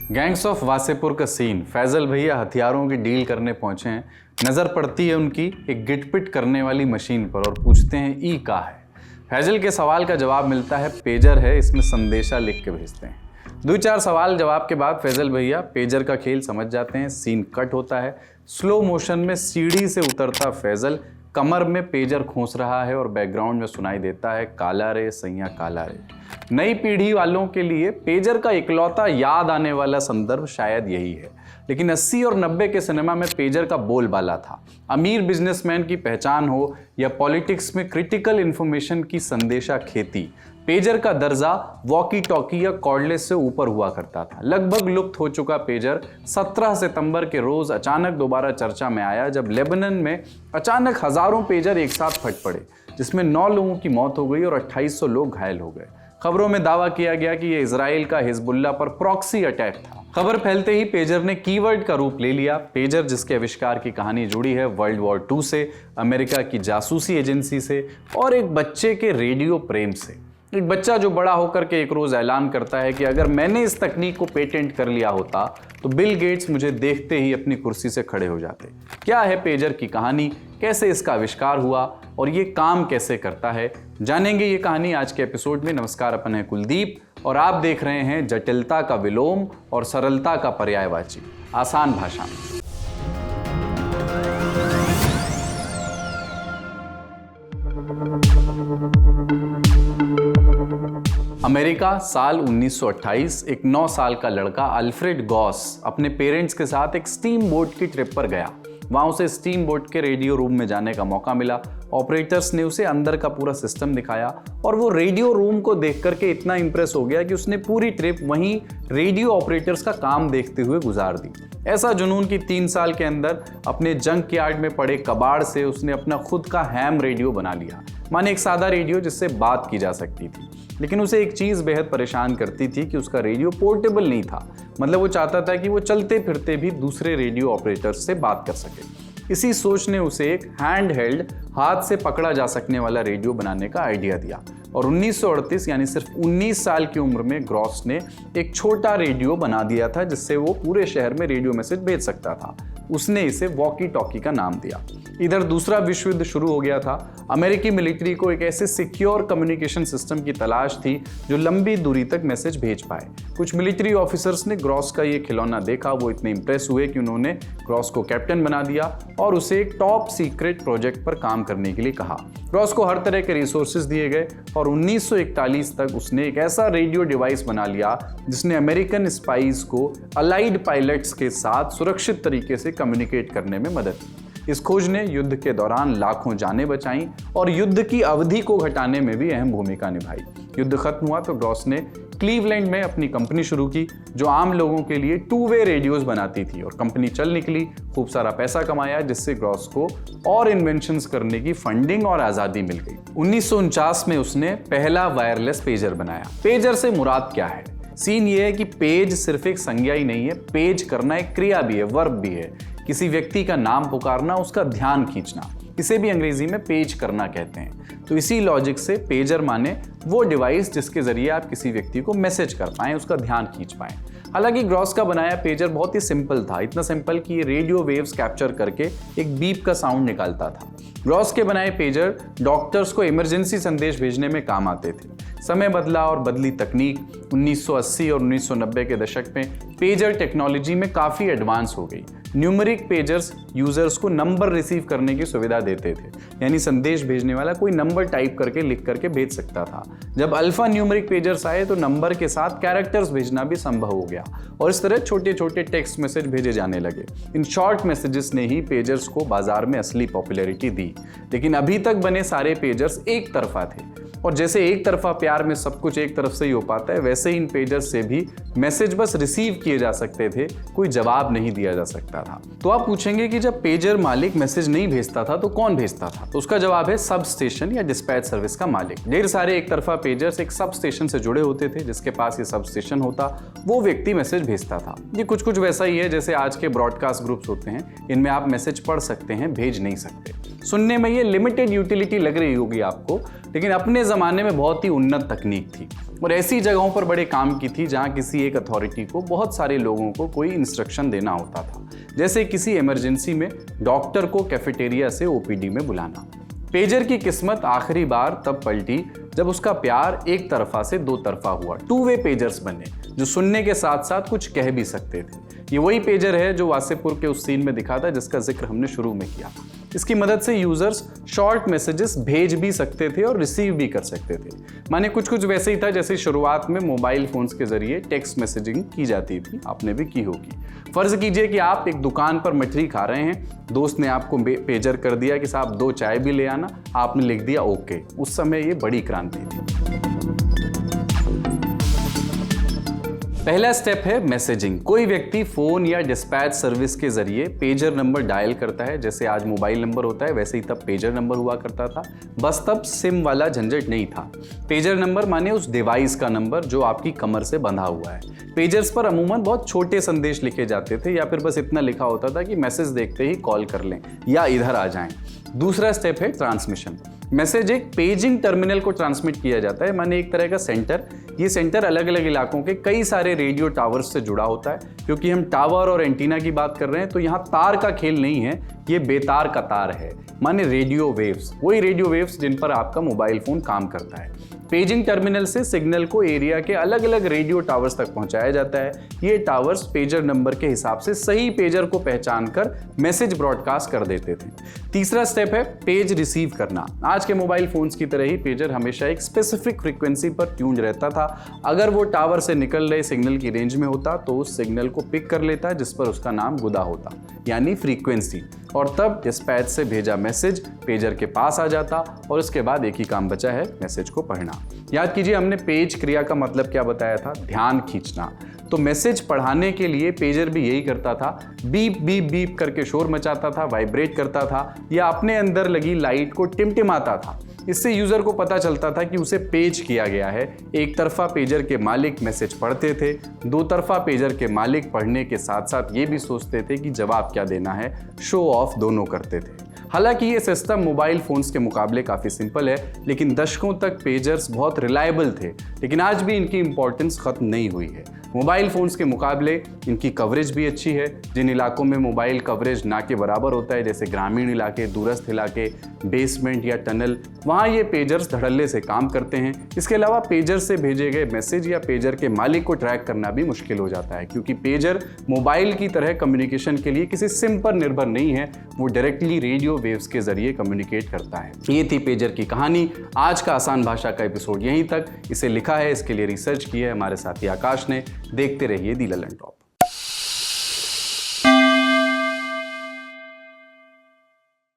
Gangs of Wasseypur का scene. Faizal भैया हथियारों की डील करने पहुंचे हैं। नज़र पड़ती है उनकी एक गिटपिट करने वाली मशीन पर और पूछते हैं ई का है। फैजल के सवाल का जवाब मिलता है पेजर है, इसमें संदेशा लिख के भेजते हैं। 2-4 सवाल जवाब के बाद फैजल भैया पेजर का खेल समझ जाते हैं। सीन कट होता है। स्लो मोशन में सीढ़ी से उतरता फैजल कमर में पेजर खोस रहा है और बैकग्राउंड में सुनाई देता है काला रे सैया काला रे। नई पीढ़ी वालों के लिए पेजर का इकलौता याद आने वाला संदर्भ शायद यही है, लेकिन 80 और 90 के सिनेमा में पेजर का बोलबाला था। अमीर बिजनेसमैन की पहचान हो या पॉलिटिक्स में क्रिटिकल इंफॉर्मेशन की संदेशा खेती, पेजर का दर्जा वॉकी टॉकी या कॉर्डलेस से ऊपर हुआ करता था। लगभग लुप्त हो चुका पेजर 17 सितंबर के रोज अचानक दोबारा चर्चा में आया जब लेबनान में अचानक हजारों पेजर एक साथ फट पड़े, जिसमें 9 लोगों की मौत हो गई और 2800 लोग घायल हो गए। खबरों में दावा किया गया कि यह इजराइल का हिजबुल्लाह पर प्रॉक्सी अटैक था। खबर फैलते ही पेजर ने कीवर्ड का रूप ले लिया। पेजर जिसके आविष्कार की कहानी जुड़ी है वर्ल्ड वॉर 2 से, अमेरिका की जासूसी एजेंसी से और एक बच्चे के रेडियो प्रेम से। एक बच्चा जो बड़ा होकर के एक रोज ऐलान करता है कि अगर मैंने इस तकनीक को पेटेंट कर लिया होता तो बिल गेट्स मुझे देखते ही अपनी कुर्सी से खड़े हो जाते। क्या है पेजर की कहानी, कैसे इसका आविष्कार हुआ और ये काम कैसे करता है, जानेंगे ये कहानी आज के एपिसोड में। नमस्कार, अपन है कुलदीप और आप देख रहे हैं जटिलता का विलोम और सरलता का पर्यायवाची, आसान भाषा में। अमेरिका, साल 1928। एक 9 साल का लड़का अल्फ्रेड गॉस अपने पेरेंट्स के साथ एक स्टीम बोट की ट्रिप पर गया। वहां उसे स्टीम बोट के रेडियो रूम में जाने का मौका मिला। ऑपरेटर्स ने उसे अंदर का पूरा सिस्टम दिखाया और वो रेडियो रूम को देख करके इतना इंप्रेस हो गया कि उसने पूरी ट्रिप वहीं रेडियो ऑपरेटर्स का काम देखते हुए गुजार दी। ऐसा जुनून कि 3 साल के अंदर अपने जंक यार्ड में पड़े कबाड़ से उसने अपना खुद का हैम रेडियो बना लिया, माने एक सादा रेडियो जिससे बात की जा सकती थी। लेकिन उसे एक चीज़ बेहद परेशान करती थी कि उसका रेडियो पोर्टेबल नहीं था। मतलब वो चाहता था कि वो चलते फिरते भी दूसरे रेडियो ऑपरेटर्स से बात कर सके। इसी सोच ने उसे एक हैंड हेल्ड, हाथ से पकड़ा जा सकने वाला रेडियो बनाने का आइडिया दिया और 1938 यानी सिर्फ 19 साल की उम्र में ग्रॉस ने एक छोटा रेडियो बना दिया था जिससे वो पूरे शहर में रेडियो मैसेज भेज सकता था। उसने इसे वॉकी टॉकी का नाम दिया। इधर दूसरा विश्व युद्ध शुरू हो गया था। अमेरिकी मिलिट्री को एक ऐसे सिक्योर कम्युनिकेशन सिस्टम की तलाश थी जो लंबी दूरी तक मैसेज भेज पाए। कुछ मिलिट्री ऑफिसर्स ने ग्रॉस का ये खिलौना देखा, वो इतने इंप्रेस हुए कि उन्होंने ग्रॉस को कैप्टन बना दिया और उसे एक टॉप सीक्रेट प्रोजेक्ट पर काम करने के लिए कहा। ग्रॉस को हर तरह के रिसोर्सेज दिए गए और 1941 तक उसने एक ऐसा रेडियो डिवाइस बना लिया जिसने अमेरिकन स्पाइस को अलाइड पायलट्स के साथ सुरक्षित तरीके से कम्युनिकेट करने में मदद की। इस खोज ने युद्ध के दौरान लाखों जानें बचाईं और युद्ध की अवधि को घटाने में भी अहम भूमिका निभाई। युद्ध खत्म हुआ तो ग्रॉस ने क्लीवलैंड में अपनी कंपनी शुरू की जो आम लोगों के लिए 2-वे रेडियोस बनाती थी और कंपनी चल निकली। खूब सारा पैसा कमाया जिससे ग्रॉस को और इन्वेंशंस करने की फंडिंग और आज़ादी मिल गई। 1949 में उसने पहला वायरलेस पेजर बनाया। पेजर से मुराद क्या है? सीन ये है कि पेज सिर्फ एक संज्ञा ही नहीं है, पेज करना एक क्रिया भी है, वर्ब भी है। किसी व्यक्ति का नाम पुकारना, उसका ध्यान खींचना, इसे भी अंग्रेजी में पेज करना कहते हैं। तो इसी लॉजिक से पेजर माने वो डिवाइस जिसके जरिए आप किसी व्यक्ति को मैसेज कर पाएं, उसका ध्यान खींच पाएं। हालांकि ग्रॉस का बनाया पेजर बहुत ही सिंपल था, इतना सिंपल कि ये रेडियो वेव्स कैप्चर करके एक बीप का साउंड निकालता था। ग्रॉस के बनाए पेजर डॉक्टर्स को इमरजेंसी संदेश भेजने में काम आते थे। समय बदला और बदली तकनीक। 1980 और 1990 के दशक में पेजर टेक्नोलॉजी में काफ़ी एडवांस हो गई। न्यूमेरिक पेजर्स यूजर्स को नंबर रिसीव करने की सुविधा देते थे, यानी संदेश भेजने वाला कोई नंबर टाइप करके लिख करके भेज सकता था। जब अल्फा न्यूमेरिक पेजर्स आए तो नंबर के साथ कैरेक्टर्स भेजना भी संभव हो गया और इस तरह छोटे छोटे टेक्स्ट मैसेज भेजे जाने लगे। इन शॉर्ट मैसेजेस ने ही पेजर्स को बाजार में असली पॉपुलैरिटी दी। लेकिन अभी तक बने सारे पेजर्स एक तरफा थे और जैसे एक तरफा प्यार में सब कुछ एक तरफ से ही हो पाता है, वैसे इन पेजर्स से भी मैसेज बस रिसीव किए जा सकते थे, कोई जवाब नहीं दिया जा सकता था। तो आप पूछेंगे कि जब पेजर मालिक मैसेज नहीं भेजता था तो कौन भेजता था? तो उसका जवाब है सब स्टेशन या डिस्पैच सर्विस का मालिक। ढेर सारे एक तरफा पेजर्स एक सब स्टेशन से जुड़े होते थे। जिसके पास ये सब स्टेशन होता वो व्यक्ति मैसेज भेजता था। ये कुछ वैसा ही है जैसे आज के ब्रॉडकास्ट ग्रुप्स होते हैं, इनमें आप मैसेज पढ़ सकते हैं, भेज नहीं सकते। सुनने में ये लिमिटेड यूटिलिटी लग रही होगी आपको, लेकिन अपने ज़माने में बहुत ही उन्नत तकनीक थी और ऐसी जगहों पर बड़े काम की थी जहां किसी एक अथॉरिटी को बहुत सारे लोगों को कोई इंस्ट्रक्शन देना होता था। जैसे किसी इमरजेंसी में डॉक्टर को कैफेटेरिया से ओपीडी में बुलाना। पेजर की किस्मत आखिरी बार तब पलटी जब उसका प्यार एक तरफा से दो तरफा हुआ। टू वे पेजर्स बने जो सुनने के साथ साथ कुछ कह भी सकते थे। ये वही पेजर है जो वासेपुर के उस सीन में दिखा था जिसका जिक्र हमने शुरू में किया। इसकी मदद से यूजर्स शॉर्ट मैसेजेस भेज भी सकते थे और रिसीव भी कर सकते थे। माने कुछ वैसे ही था जैसे शुरुआत में मोबाइल फोन्स के जरिए टेक्स्ट मैसेजिंग की जाती थी, आपने भी की होगी। फर्ज कीजिए कि आप एक दुकान पर मठरी खा रहे हैं, दोस्त ने आपको पेजर कर दिया कि साहब 2 चाय भी ले आना, आपने लिख दिया ओके। उस समय ये बड़ी क्रांति थी। पहला स्टेप है मैसेजिंग। कोई व्यक्ति फोन या डिस्पैच सर्विस के जरिए पेजर नंबर डायल करता है। जैसे आज मोबाइल नंबर होता है वैसे ही तब पेजर नंबर हुआ करता था, बस तब सिम वाला झंझट नहीं था। पेजर नंबर माने उस डिवाइस का नंबर जो आपकी कमर से बंधा हुआ है। पेजर्स पर अमूमन बहुत छोटे संदेश लिखे जाते थे या फिर बस इतना लिखा होता था कि मैसेज देखते ही कॉल कर लें या इधर आ जाएं। दूसरा स्टेप है ट्रांसमिशन। मैसेज एक पेजिंग टर्मिनल को ट्रांसमिट किया जाता है, माने एक तरह का सेंटर। ये सेंटर अलग अलग इलाकों के कई सारे रेडियो टावर्स से जुड़ा होता है। क्योंकि हम टावर और एंटीना की बात कर रहे हैं तो यहाँ तार का खेल नहीं है, ये बेतार का तार है, माने रेडियो वेव्स। वही रेडियो वेव्स जिन पर आपका मोबाइल फोन काम करता है। पेजिंग टर्मिनल से सिग्नल को एरिया के अलग अलग रेडियो टावर्स तक पहुंचाया जाता है। ये टावर्स पेजर नंबर के हिसाब से सही पेजर को पहचान कर मैसेज ब्रॉडकास्ट कर देते थे। तीसरा स्टेप है पेज रिसीव करना। आज के मोबाइल फोन्स की तरह ही पेजर हमेशा एक स्पेसिफिक फ्रीक्वेंसी पर ट्यून्ड रहता था। अगर वो टावर से निकल रहे सिग्नल की रेंज में होता तो उस सिग्नल को पिक कर लेता जिस पर उसका नाम गुदा होता, यानी फ्रीक्वेंसी, और तब डिस्पैच से भेजा मैसेज पेजर के पास आ जाता और उसके बाद एक ही काम बचा है मैसेज को पढ़ना। याद कीजिए हमने पेज क्रिया का मतलब क्या बताया था, ध्यान खींचना। तो मैसेज पढ़ाने के लिए पेजर भी यही करता था, बीप बीप बीप करके शोर मचाता था, वाइब्रेट करता था या अपने अंदर लगी लाइट को टिमटिमाता था। इससे यूजर को पता चलता था कि उसे पेज किया गया है। एक तरफा पेजर के मालिक मैसेज पढ़ते थे, दो तरफा पेजर के मालिक पढ़ने के साथ साथ ये भी सोचते थे कि जवाब क्या देना है, शो ऑफ दोनों करते थे। हालांकि ये सिस्टम मोबाइल फोन्स के मुकाबले काफ़ी सिंपल है, लेकिन दशकों तक पेजर्स बहुत रिलायबल थे। लेकिन आज भी इनकी इंपॉर्टेंस खत्म नहीं हुई है। मोबाइल फोन्स के मुकाबले इनकी कवरेज भी अच्छी है। जिन इलाकों में मोबाइल कवरेज ना के बराबर होता है, जैसे ग्रामीण इलाके, दूरस्थ इलाके, बेसमेंट या टनल, वहाँ ये पेजर्स धड़ल्ले से काम करते हैं। इसके अलावा पेजर से भेजे गए मैसेज या पेजर के मालिक को ट्रैक करना भी मुश्किल हो जाता है, क्योंकि पेजर मोबाइल की तरह कम्युनिकेशन के लिए किसी सिम पर निर्भर नहीं है, वो डायरेक्टली रेडियो वेव्स के जरिए कम्युनिकेट करता है। ये थी पेजर की कहानी। आज का आसान भाषा का एपिसोड यहीं तक। इसे लिखा है, इसके लिए रिसर्च की है हमारे साथी आकाश ने। देखते रहिए दी ललन टॉप।